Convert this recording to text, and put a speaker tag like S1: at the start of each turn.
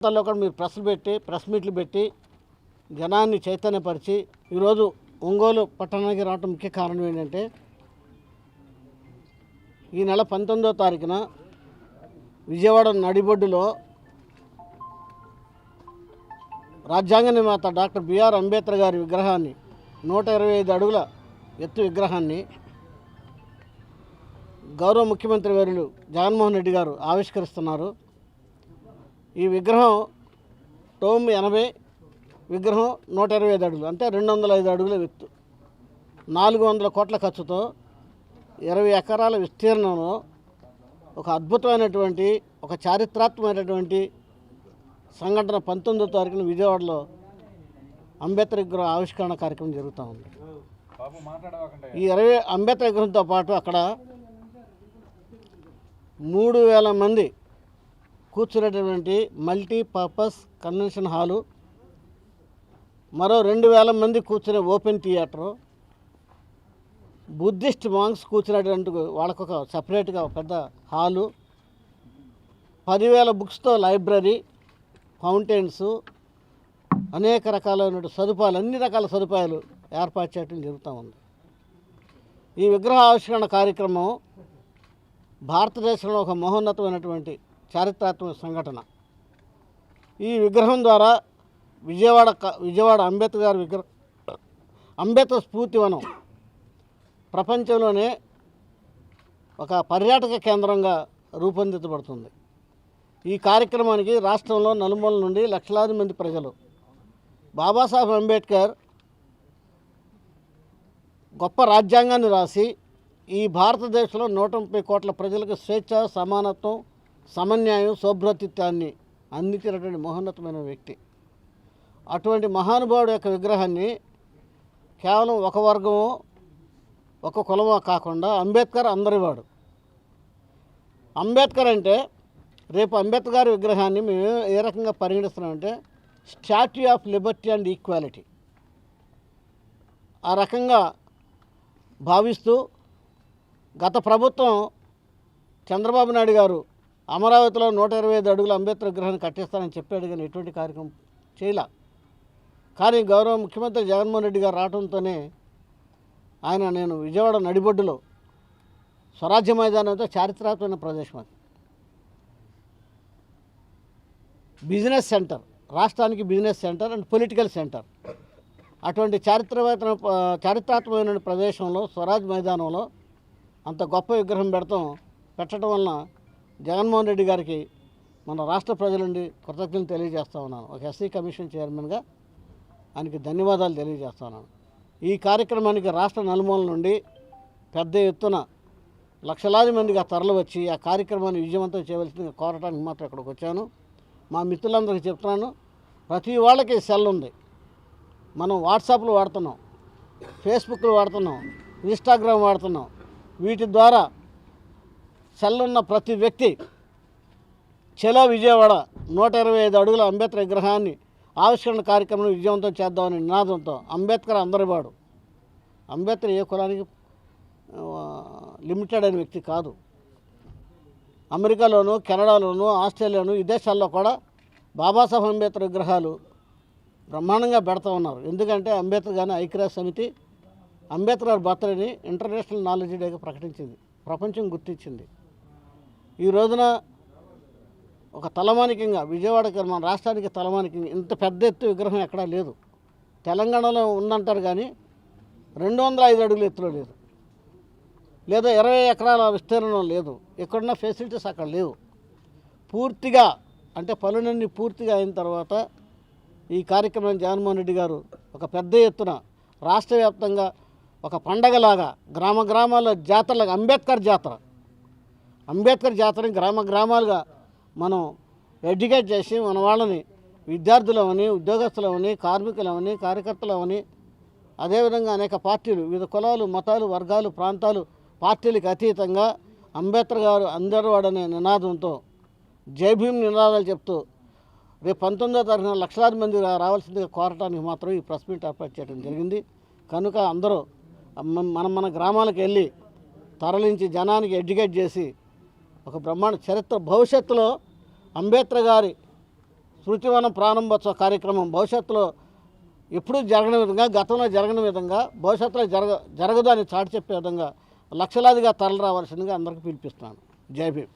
S1: ప్రాంతాల్లో కూడా మీరు ప్రెస్ మీట్లు పెట్టి జనాన్ని చైతన్యపరిచి ఈరోజు ఒంగోలు పట్టణానికి రావడం ముఖ్య కారణం ఏంటంటే ఈ నెల 19వ తారీఖున విజయవాడ నడిబొడ్డులో రాజ్యాంగ నిర్మాత డాక్టర్ బిఆర్ అంబేద్కర్ గారి విగ్రహాన్ని 125 అడుగుల ఎత్తు విగ్రహాన్ని గౌరవ ముఖ్యమంత్రి వర్యులు జగన్మోహన్ రెడ్డి గారు ఆవిష్కరిస్తున్నారు. ఈ విగ్రహం టోమ్ 80, విగ్రహం 125 అడుగులు, అంటే 205 అడుగుల ఎత్తు, 400 కోట్ల ఖర్చుతో 20 ఎకరాల విస్తీర్ణంలో ఒక అద్భుతమైనటువంటి ఒక చారిత్రాత్మకమైనటువంటి సంఘటన 19వ తారీఖున విజయవాడలో అంబేద్కర్ విగ్రహ ఆవిష్కరణ కార్యక్రమం జరుగుతూ ఉంది. ఈ 20 అంబేద్కర్ విగ్రహంతో పాటు అక్కడ 3000 మంది కూర్చునేటటువంటి మల్టీపర్పస్ కన్వెన్షన్ హాలు, మరో 2000 మంది కూర్చునే ఓపెన్ థియేటరు, బుద్ధిస్ట్ మాంగ్స్ కూర్చునేటువంటి వాళ్ళకొక సపరేట్గా పెద్ద హాలు, 10,000 బుక్స్తో లైబ్రరీ, ఫౌంటైన్స్, అనేక రకాలైన సదుపాయాలు, అన్ని రకాల సదుపాయాలు ఏర్పాటు చేయడం జరుగుతూ ఉంది. ఈ విగ్రహ ఆవిష్కరణ కార్యక్రమం భారతదేశంలో ఒక మహోన్నతమైనటువంటి చారిత్రాత్మక సంఘటన. ఈ విగ్రహం ద్వారా విజయవాడ అంబేద్కర్ గారి అంబేద్కర్ స్ఫూర్తివనం ప్రపంచంలోనే ఒక పర్యాటక కేంద్రంగా రూపొందించబడుతుంది. ఈ కార్యక్రమానికి రాష్ట్రంలో నలుమూల నుండి లక్షలాది మంది ప్రజలు బాబాసాహెబ్ అంబేద్కర్ గొప్ప రాజ్యాంగాన్ని రాసి ఈ భారతదేశంలో 130 కోట్ల ప్రజలకు స్వేచ్ఛ, సమానత్వం, సమన్యాయం, సౌభ్రాతృత్వాన్ని అందించినటువంటి మహోన్నతమైన వ్యక్తి. అటువంటి మహానుభావుడు యొక్క విగ్రహాన్ని కేవలం ఒక వర్గమో ఒక కులమో కాకుండా అంబేద్కర్ అందరివాడు. అంబేద్కర్ అంటే రేపు అంబేద్కర్ గారి విగ్రహాన్ని మేము ఏ రకంగా పరిగణిస్తున్నామంటే statue of liberty and equality, ఆ రకంగా భావిస్తూ గత ప్రభుత్వం చంద్రబాబు నాయుడు గారు అమరావతిలో 125 అడుగుల అంబేద్కర్ విగ్రహాన్ని కట్టిస్తానని చెప్పాడు, కానీ ఎటువంటి కార్యక్రమం చేయలే. కానీ గౌరవ ముఖ్యమంత్రి జగన్మోహన్ రెడ్డి గారు రావడంతోనే నేను విజయవాడ నడిబొడ్డులో స్వరాజ్య మైదానంతో చారిత్రాత్మకమైన ప్రదేశం, అది బిజినెస్ సెంటర్, రాష్ట్రానికి business centre and political centre. అటువంటి చారిత్రాత్మకమైన ప్రదేశంలో స్వరాజ్ మైదానంలో అంత గొప్ప విగ్రహం పెట్టడం వలన జగన్మోహన్ రెడ్డి గారికి మన రాష్ట్ర ప్రజల నుండి కృతజ్ఞతలు తెలియజేస్తా ఉన్నాను. ఒక ఎస్సీ కమిషన్ చైర్మన్గా ఆయనకి ధన్యవాదాలు తెలియజేస్తా ఉన్నాను. ఈ కార్యక్రమానికి రాష్ట్ర నలుమూలల నుండి పెద్ద ఎత్తున లక్షలాది మందిగా తరలి వచ్చి ఆ కార్యక్రమాన్ని విజయవంతం చేయవలసిందిగా కోరటానికి మాత్రం ఇక్కడికి వచ్చాను. మా మిత్రులందరికీ చెప్తున్నాను, ప్రతి వాళ్ళకి సెల్ ఉంది. మనం వాట్సాప్లు వాడుతున్నాం, ఫేస్బుక్లు వాడుతున్నాం, ఇన్స్టాగ్రామ్ వాడుతున్నాం. వీటి ద్వారా సెల్ ఉన్న ప్రతి వ్యక్తి చలో విజయవాడ 125 అడుగుల అంబేద్కర్ విగ్రహాన్ని ఆవిష్కరణ కార్యక్రమం విజయవంతం చేద్దామని నినాదంతో, అంబేద్కర్ అందరివాడు, అంబేద్కర్ ఏ కులానికి లిమిటెడ్ అయిన వ్యక్తి కాదు. అమెరికాలోను, కెనడాలోను, ఆస్ట్రేలియాను, ఈ దేశాల్లో కూడా బాబాసాహెబ్ అంబేద్కర్ విగ్రహాలు బ్రహ్మాండంగా పెడతా ఉన్నారు. ఎందుకంటే అంబేద్కర్ గారిని ఐక్యరాజ్య సమితి అంబేద్కర్ గారి బర్త్డేని ఇంటర్నేషనల్ నాలెడ్జ్ డేగా ప్రకటించింది, ప్రపంచం గుర్తించింది. ఈ రోజున ఒక తలమానికంగా విజయవాడకి, మన రాష్ట్రానికి తలమానికంగా ఇంత పెద్ద ఎత్తు విగ్రహం ఎక్కడా లేదు. తెలంగాణలో ఉందంటారు కానీ 205 అడుగుల ఎత్తులో లేదు, లేదా 20 ఎకరాల విస్తీర్ణం లేదు. ఎక్కడున్న ఫెసిలిటీస్ అక్కడ లేవు. పూర్తిగా అంటే పనులన్నీ పూర్తిగా అయిన తర్వాత ఈ కార్యక్రమాన్ని జగన్మోహన్ రెడ్డి గారు ఒక పెద్ద ఎత్తున రాష్ట్ర వ్యాప్తంగా ఒక పండగలాగా గ్రామాల్లో జాతరలాగా అంబేద్కర్ జాతరని గ్రామాలుగా మనం ఎడ్యుకేట్ చేసి మన వాళ్ళని విద్యార్థులవని, ఉద్యోగస్తులవని, కార్మికులవని, కార్యకర్తలవని, అదేవిధంగా అనేక పార్టీలు, వివిధ కులాలు, మతాలు, వర్గాలు, ప్రాంతాలు, పార్టీలకు అతీతంగా అంబేద్కర్ గారు అందరివాడనే నినాదంతో జై భీమ్ నినాదాలు చెప్తూ రేపు 19వ తారీఖున లక్షలాది మంది రావాల్సిందిగా కోరటానికి మాత్రం ఈ ప్రెస్ మీట్ ఏర్పాటు చేయడం జరిగింది. కనుక అందరూ మన గ్రామాలకు వెళ్ళి తరలించి జనానికి ఎడ్యుకేట్ చేసి ఒక బ్రహ్మాండ చరిత్ర భవిష్యత్తులో అంబేద్కర్ గారి శృతివనం ప్రారంభోత్సవ కార్యక్రమం భవిష్యత్తులో ఎప్పుడూ జరగని విధంగా, గతంలో జరగని విధంగా, భవిష్యత్తులో జరగదు అని చాటి చెప్పే విధంగా లక్షలాదిగా తరలి రావాల్సిందిగా అందరికీ పిలిపిస్తున్నాను. జై భీమ్.